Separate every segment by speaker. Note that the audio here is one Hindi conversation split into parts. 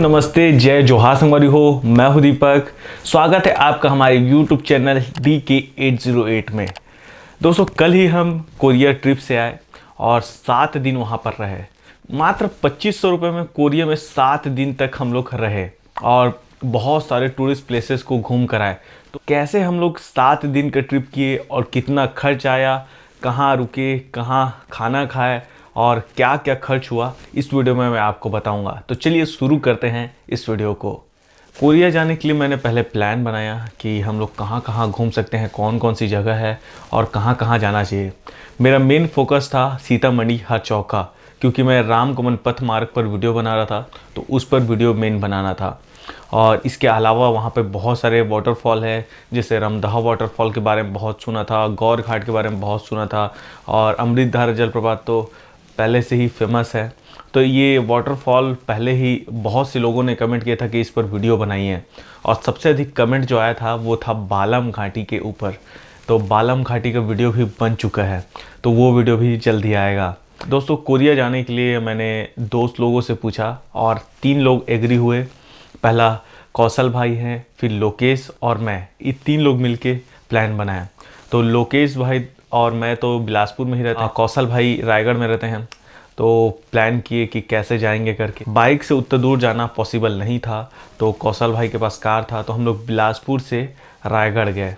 Speaker 1: नमस्ते, जय जोहार संगवारी हो। मैं हूं दीपक। स्वागत है आपका हमारे YouTube चैनल DK808 में। दोस्तों, कल ही हम कोरिया ट्रिप से आए और 7 दिन वहां पर रहे। मात्र 2500 रुपये में कोरिया में 7 दिन तक हम लोग रहे और बहुत सारे टूरिस्ट प्लेसेस को घूम कर आए। तो कैसे हम लोग 7 दिन का ट्रिप किए और कितना खर्च आया, कहाँ रुके, कहाँ खाना खाए और क्या क्या खर्च हुआ, इस वीडियो में मैं आपको बताऊंगा। तो चलिए शुरू करते हैं इस वीडियो को। कोरिया जाने के लिए मैंने पहले प्लान बनाया कि हम लोग कहाँ कहाँ घूम सकते हैं, कौन कौन सी जगह है और कहाँ कहाँ जाना चाहिए। मेरा मेन फोकस था सीतामढ़ी हरचौका, क्योंकि मैं रामकमल पथ मार्ग पर वीडियो बना रहा था, तो उस पर वीडियो मेन बनाना था। और इसके अलावा वहाँ पे बहुत सारे वाटरफॉल है, जैसे रमदहा वाटरफॉल के बारे में बहुत सुना था, गौर घाट के बारे में बहुत सुना था, और अमृतधारा जलप्रपात तो पहले से ही फेमस है। तो ये वाटरफॉल पहले ही बहुत से लोगों ने कमेंट किया था कि इस पर वीडियो बनाई है, और सबसे अधिक कमेंट जो आया था वो था बालम घाटी के ऊपर। तो बालम घाटी का वीडियो भी बन चुका है, तो वो वीडियो भी जल्दी आएगा। दोस्तों, कोरिया जाने के लिए मैंने दोस्त लोगों से पूछा और 3 लोग एग्री हुए। पहला कौशल भाई हैं, फिर लोकेश और मैं, ये 3 लोग मिलके प्लान बनाया। तो लोकेश भाई और मैं तो बिलासपुर में ही रहते हैं, कौशल भाई रायगढ़ में रहते हैं। तो प्लान किए कि कैसे जाएंगे करके। बाइक से उतना दूर जाना पॉसिबल नहीं था, तो कौशल भाई के पास कार था, तो हम लोग बिलासपुर से रायगढ़ गए।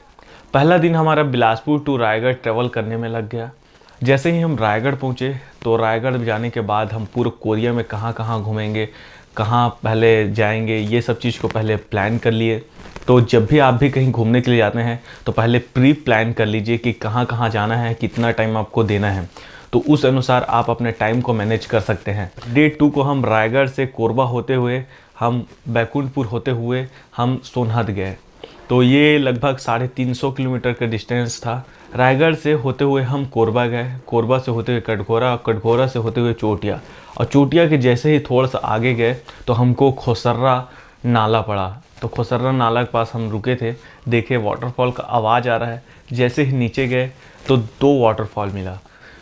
Speaker 1: पहला दिन हमारा बिलासपुर टू रायगढ़ ट्रेवल करने में लग गया। जैसे ही हम रायगढ़ पहुँचे, तो रायगढ़ जाने के बाद हम पूरे कोरिया में कहाँ कहाँ घूमेंगे, कहाँ पहले जाएंगे, ये सब चीज़ को पहले प्लान कर लिए। तो जब भी आप भी कहीं घूमने के लिए जाते हैं तो पहले प्री प्लान कर लीजिए कि कहाँ कहाँ जाना है, कितना टाइम आपको देना है, तो उस अनुसार आप अपने टाइम को मैनेज कर सकते हैं। डे 2 को हम रायगढ़ से कोरबा होते हुए, हम बैकुंठपुर होते हुए हम सोनहत गए। तो ये लगभग 350 किलोमीटर का डिस्टेंस था। रायगढ़ से होते हुए हम कोरबा गए, कोरबा से होते हुए कटघोरा, कटघोरा से होते हुए चोटिया, और चोटिया के जैसे ही थोड़ा सा आगे गए तो हमको खोसर्रा नाला पड़ा। तो खोसर्रा नाला के पास हम रुके थे, देखे वाटरफॉल का आवाज़ आ रहा है। जैसे ही नीचे गए तो 2 वाटरफॉल मिला,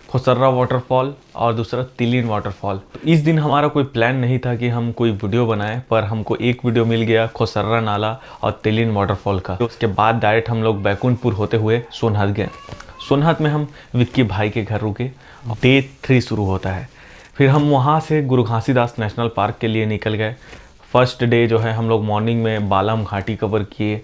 Speaker 1: खोसर्रा वाटरफॉल और दूसरा तिलिन वाटरफॉल। तो इस दिन हमारा कोई प्लान नहीं था कि हम कोई वीडियो बनाएं, पर हमको एक वीडियो मिल गया खोसर्रा नाला और तिलिन वाटरफॉल का। तो उसके बाद डायरेक्ट हम लोग बैकुंठपुर होते हुए सोनहत गए। सोनहत में हम विक्की भाई के घर रुके। डे 3 शुरू होता है। फिर हम वहाँ से गुरु घासीदास नेशनल पार्क के लिए निकल गए। फर्स्ट डे जो है हम लोग मॉर्निंग में बालम घाटी कवर किए,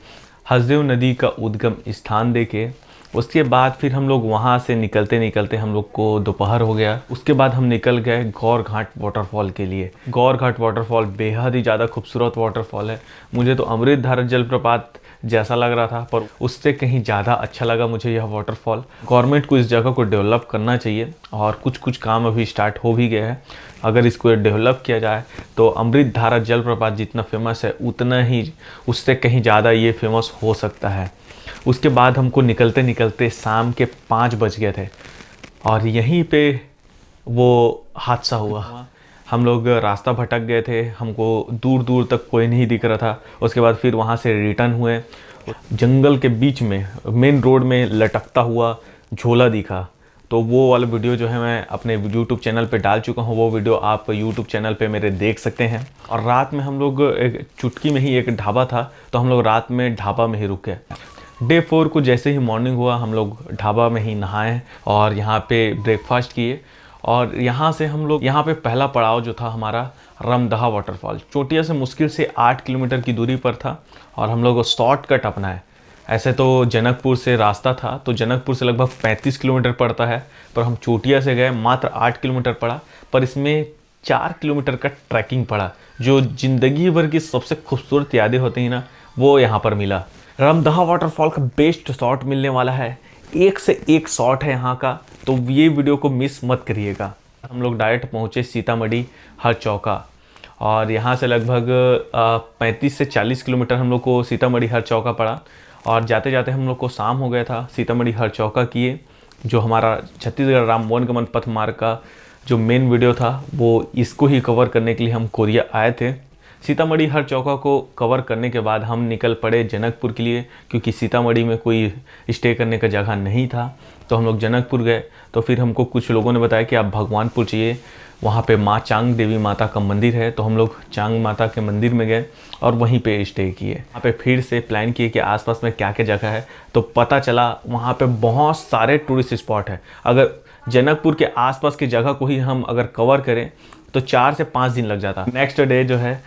Speaker 1: हसदेव नदी का उद्गम स्थान देखे। उसके बाद फिर हम लोग वहाँ से निकलते निकलते हम लोग को दोपहर हो गया। उसके बाद हम निकल गए गौर घाट वाटरफॉल के लिए। गौर घाट वाटरफॉल बेहद ही ज़्यादा खूबसूरत वाटरफॉल है। मुझे तो अमृतधारा जलप्रपात जैसा लग रहा था, पर उससे कहीं ज़्यादा अच्छा लगा मुझे यह वाटरफॉल। गवर्नमेंट को इस जगह को डेवलप करना चाहिए और कुछ कुछ काम अभी स्टार्ट हो भी गया है। अगर इसको डेवलप किया जाए तो अमृतधारा जलप्रपात जितना फेमस है, उतना ही उससे कहीं ज़्यादा ये फेमस हो सकता है। उसके बाद हमको निकलते निकलते शाम के 5 बज गए थे और यहीं पे वो हादसा हुआ। हम लोग रास्ता भटक गए थे, हमको दूर दूर तक कोई नहीं दिख रहा था। उसके बाद फिर वहाँ से रिटर्न हुए। जंगल के बीच में मेन रोड में लटकता हुआ झोला दिखा। तो वो वाला वीडियो जो है मैं अपने YouTube चैनल पे डाल चुका हूँ। वो वीडियो आप YouTube चैनल पे मेरे देख सकते हैं। और रात में हम लोग एक चुटकी में ही एक ढाबा था, तो हम लोग रात में ढाबा में ही रुके। डे 4 को जैसे ही मॉर्निंग हुआ, हम लोग ढाबा में ही नहाए और यहाँ पे ब्रेकफास्ट किए। और यहाँ से हम लोग, यहाँ पे पहला पड़ाव जो था हमारा रमदहा वाटरफॉल, चोटिया से मुश्किल से 8 किलोमीटर की दूरी पर था और हम लोग शॉर्टकट अपनाए। ऐसे तो जनकपुर से रास्ता था, तो जनकपुर से लगभग 35 किलोमीटर पड़ता है, पर हम चोटिया से गए, मात्र 8 किलोमीटर पड़ा, पर इसमें 4 किलोमीटर का ट्रैकिंग पड़ा। जो ज़िंदगी भर की सबसे खूबसूरत यादें होती हैं ना, वो यहाँ पर मिला। रमदहा वाटरफॉल का बेस्ट शॉट मिलने वाला है, एक से एक शॉट है यहाँ का, तो ये वीडियो को मिस मत करिएगा। हम लोग डायरेक्ट पहुँचे सीतामढ़ी हरचौका, और यहाँ से लगभग 35 से 40 किलोमीटर हम लोग को सीतामढ़ी हरचौका पड़ा। और जाते जाते हम लोग को शाम हो गया था। सीतामढ़ी हरचौका किए, जो हमारा छत्तीसगढ़ राम वनगमन पथ मार्ग का जो मेन वीडियो था, वो इसको ही कवर करने के लिए हम कोरिया आए थे। सीतामढ़ी हरचौका को कवर करने के बाद हम निकल पड़े जनकपुर के लिए, क्योंकि सीतामढ़ी में कोई स्टे करने का जगह नहीं था। तो हम लोग जनकपुर गए। तो फिर हमको कुछ लोगों ने बताया कि आप भगवानपुर चाहिए, वहाँ पे माँ चांग देवी माता का मंदिर है, तो हम लोग चांग माता के मंदिर में गए और वहीं पे स्टे किए। वहाँ पे फिर से प्लान किए कि आसपास में क्या क्या जगह है, तो पता चला वहाँ पे बहुत सारे टूरिस्ट स्पॉट है। अगर जनकपुर के आसपास की जगह को ही हम अगर कवर करें तो 4 से 5 दिन लग जाता। नेक्स्ट डे जो है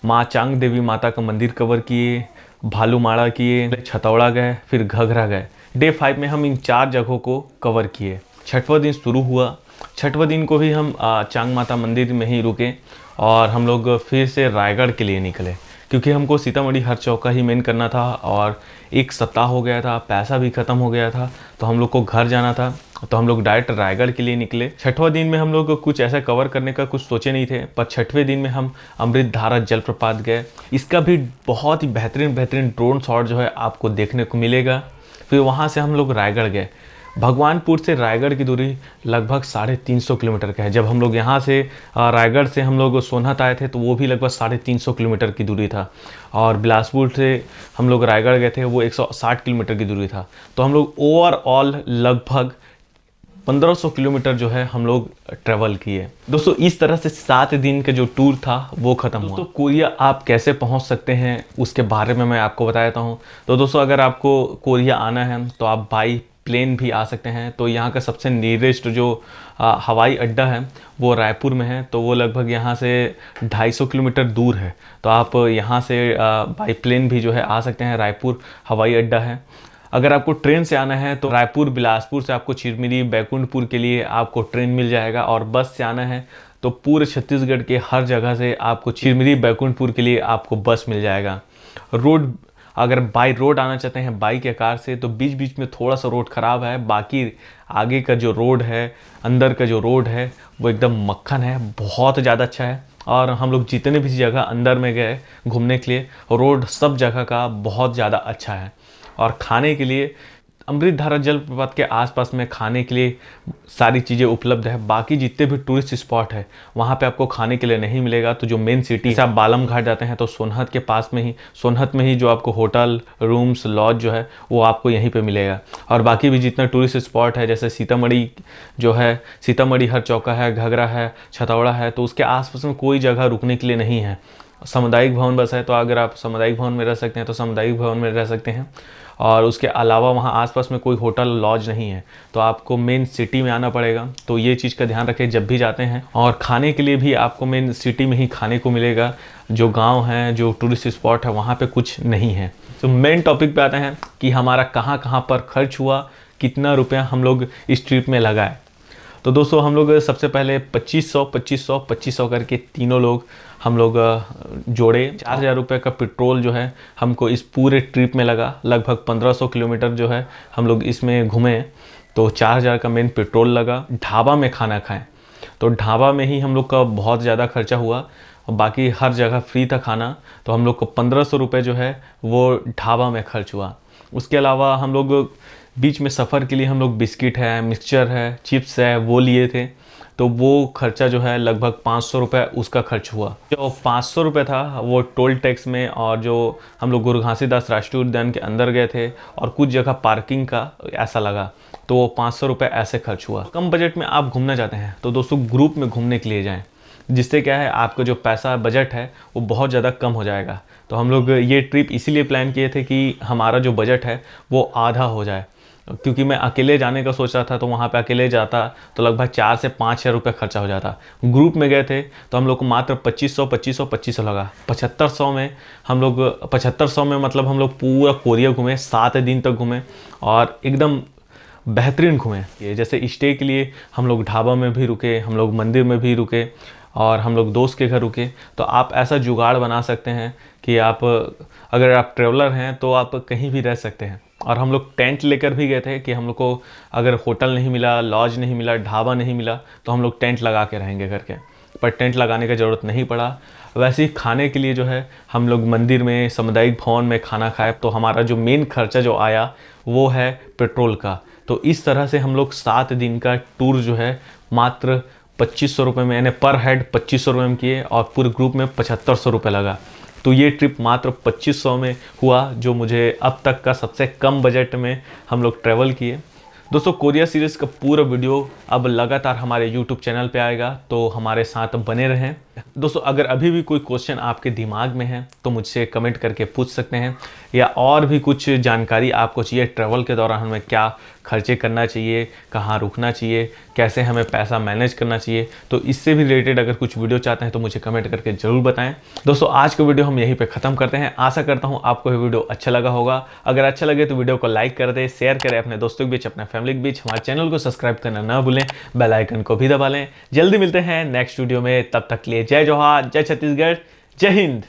Speaker 1: माँ चांग देवी माता का मंदिर कवर किए, भालूमाड़ा किए, छतौड़ा गए, फिर घघरा गए। डे 5 में हम इन 4 जगहों को कवर किए। छठवां दिन शुरू हुआ। छठवें दिन को भी हम चांग माता मंदिर में ही रुके और हम लोग फिर से रायगढ़ के लिए निकले, क्योंकि हमको सीतामढ़ी हर चौका ही मेन करना था और एक सप्ताह हो गया था, पैसा भी ख़त्म हो गया था, तो हम लोग को घर जाना था। तो हम लोग डायरेक्ट रायगढ़ के लिए निकले। छठवें दिन में हम लोग कुछ ऐसा कवर करने का कुछ सोचे नहीं थे, पर छठवें दिन में हम अमृतधारा जलप्रपात गए। इसका भी बहुत ही बेहतरीन ड्रोन शॉट जो है आपको देखने को मिलेगा। फिर वहाँ से हम लोग रायगढ़ गए। भगवानपुर से रायगढ़ की दूरी लगभग 350 किलोमीटर का है। जब हम लोग यहाँ से रायगढ़ से हम लोग सोनहत आए थे तो वो भी लगभग 350 किलोमीटर की दूरी था, और बिलासपुर से हम लोग रायगढ़ गए थे वो 160 किलोमीटर की दूरी था। तो हम लोग ओवरऑल लगभग 1500 किलोमीटर जो है हम लोग ट्रैवल किए। दोस्तों इस तरह से 7 दिन का जो टूर था वो ख़त्म हुआ। दोस्तों कोरिया आप कैसे पहुंच सकते हैं उसके बारे में मैं आपको बता देता हूं। तो दोस्तों अगर आपको कोरिया आना है तो आप बाई प्लेन भी आ सकते हैं। तो यहाँ का सबसे नियरेस्ट जो हवाई अड्डा है वो रायपुर में है, तो वो लगभग यहाँ से 250 किलोमीटर दूर है। तो आप यहाँ से बाई प्लेन भी जो है आ सकते हैं। रायपुर हवाई अड्डा है। अगर आपको ट्रेन से आना है तो रायपुर बिलासपुर से आपको चिरमिरी बैकुंठपुर के लिए आपको ट्रेन मिल जाएगा, और बस से आना है तो पूरे छत्तीसगढ़ के हर जगह से आपको चिरमिरी बैकुंठपुर के लिए आपको बस मिल जाएगा। रोड अगर बाई रोड आना चाहते हैं बाइक या कार से तो बीच बीच में थोड़ा सा रोड ख़राब है, बाकी आगे का जो रोड है, अंदर का जो रोड है वो एकदम मक्खन है, बहुत ज़्यादा अच्छा है। और हम लोग जितने भी जगह अंदर में गए घूमने के लिए, रोड सब जगह का बहुत ज़्यादा अच्छा है। और खाने के लिए अमृतधारा जलप्रपात के आसपास में खाने के लिए सारी चीज़ें उपलब्ध है। बाकी जितने भी टूरिस्ट स्पॉट है वहाँ पे आपको खाने के लिए नहीं मिलेगा। तो जो मेन सिटी से आप बालम घाट जाते हैं तो सोनहत के पास में ही, सोनहत में ही जो आपको होटल रूम्स लॉज जो है वो आपको यहीं पे मिलेगा। और बाकी भी जितना टूरिस्ट स्पॉट है जैसे सीतामढ़ी जो है, सीतामढ़ी हर चौका है, घघरा है, छतौड़ा है, तो उसके आसपास में कोई जगह रुकने के लिए नहीं है। सामुदायिक भवन बस है, तो अगर आप सामुदायिक भवन में रह सकते हैं तो सामुदायिक भवन में रह सकते हैं। और उसके अलावा वहाँ आसपास में कोई होटल लॉज नहीं है, तो आपको मेन सिटी में आना पड़ेगा। तो ये चीज़ का ध्यान रखें जब भी जाते हैं। और खाने के लिए भी आपको मेन सिटी में ही खाने को मिलेगा। जो गांव हैं, जो टूरिस्ट स्पॉट है वहाँ पे कुछ नहीं है। तो मेन टॉपिक पे आते हैं कि हमारा कहाँ कहाँ पर खर्च हुआ, कितना रुपया हम लोग इस ट्रिप में लगाए। तो दोस्तों हम लोग सबसे पहले 2500 करके तीनों लोग हम लोग जोड़े। 4000 रुपये का पेट्रोल जो है हमको इस पूरे ट्रिप में लगा। लगभग 1500 किलोमीटर जो है हम लोग इसमें घूमे, तो 4000 का मेन पेट्रोल लगा। ढाबा में खाना खाएं तो ढाबा में ही हम लोग का बहुत ज़्यादा खर्चा हुआ, बाकी हर जगह फ्री था खाना। तो हम लोग को 1500 रुपये जो है वो ढाबा में खर्च हुआ। उसके अलावा हम लोग बीच में सफ़र के लिए हम लोग बिस्किट है, मिक्सचर है, चिप्स है वो लिए थे, तो वो खर्चा जो है लगभग 500 रुपये उसका खर्च हुआ। जो 500 रुपये था वो टोल टैक्स में, और जो हम लोग गुरु घासीदास राष्ट्रीय उद्यान के अंदर गए थे और कुछ जगह पार्किंग का ऐसा लगा, तो वो 500 रुपये ऐसे खर्च हुआ। कम बजट में आप घूमना चाहते हैं तो दोस्तों ग्रुप में घूमने के लिए जाएँ, जिससे क्या है आपका जो पैसा बजट है वो बहुत ज़्यादा कम हो जाएगा। तो हम लोग ये ट्रिप इसीलिए प्लान किए थे कि हमारा जो बजट है वो आधा हो जाए, क्योंकि मैं अकेले जाने का सोच रहा था। तो वहाँ पे अकेले जाता तो लगभग 4 से 5 हज़ार रुपये खर्चा हो जाता। ग्रुप में गए थे तो हम लोग को मात्र 2500 लगा। 7500 में हम लोग 7500 में मतलब हम लोग पूरा कोरिया घूमे, 7 दिन तक घूमे और एकदम बेहतरीन घूमे। ये जैसे स्टे के लिए हम लोग ढाबा में भी रुके, हम लोग मंदिर में भी रुके, और हम लोग दोस्त के घर रुके। तो आप ऐसा जुगाड़ बना सकते हैं कि आप अगर आप ट्रेवलर हैं तो आप कहीं भी रह सकते हैं। और हम लोग टेंट लेकर भी गए थे कि हम लोग को अगर होटल नहीं मिला, लॉज नहीं मिला, ढाबा नहीं मिला तो हम लोग टेंट लगा के रहेंगे करके, पर टेंट लगाने की ज़रूरत नहीं पड़ा। वैसे ही खाने के लिए जो है हम लोग मंदिर में, सामुदायिक भवन में खाना खाए, तो हमारा जो मेन खर्चा जो आया वो है पेट्रोल का। तो इस तरह से हम लोग 7 दिन का टूर जो है मात्र 2500 रुपये में, यानी पर हेड 2500 रुपये में किए, और पूरे ग्रुप में 7500 रुपये लगा। तो ये ट्रिप मात्र 2500 में हुआ, जो मुझे अब तक का सबसे कम बजट में हम लोग ट्रैवल किए। दोस्तों कोरिया सीरीज़ का पूरा वीडियो अब लगातार हमारे यूट्यूब चैनल पे आएगा, तो हमारे साथ बने रहें। दोस्तों अगर अभी भी कोई क्वेश्चन आपके दिमाग में है तो मुझसे कमेंट करके पूछ सकते हैं, या और भी कुछ जानकारी आपको चाहिए ट्रैवल के दौरान हमें क्या खर्चे करना चाहिए, कहाँ रुकना चाहिए, कैसे हमें पैसा मैनेज करना चाहिए, तो इससे भी रिलेटेड अगर कुछ वीडियो चाहते हैं तो मुझे कमेंट करके ज़रूर बताएं। दोस्तों आज का वीडियो हम यहीं पे ख़त्म करते हैं। आशा करता हूँ आपको ये वीडियो अच्छा लगा होगा। अगर अच्छा लगे तो वीडियो को लाइक कर दें, शेयर करें अपने दोस्तों के बीच, अपने फैमिली के बीच। हमारे चैनल को सब्सक्राइब करना ना भूलें, बेल आइकन को भी दबा लें। जल्दी मिलते हैं नेक्स्ट वीडियो में, तब तक के लिए जय जोहार, जय छत्तीसगढ़, जय हिंद।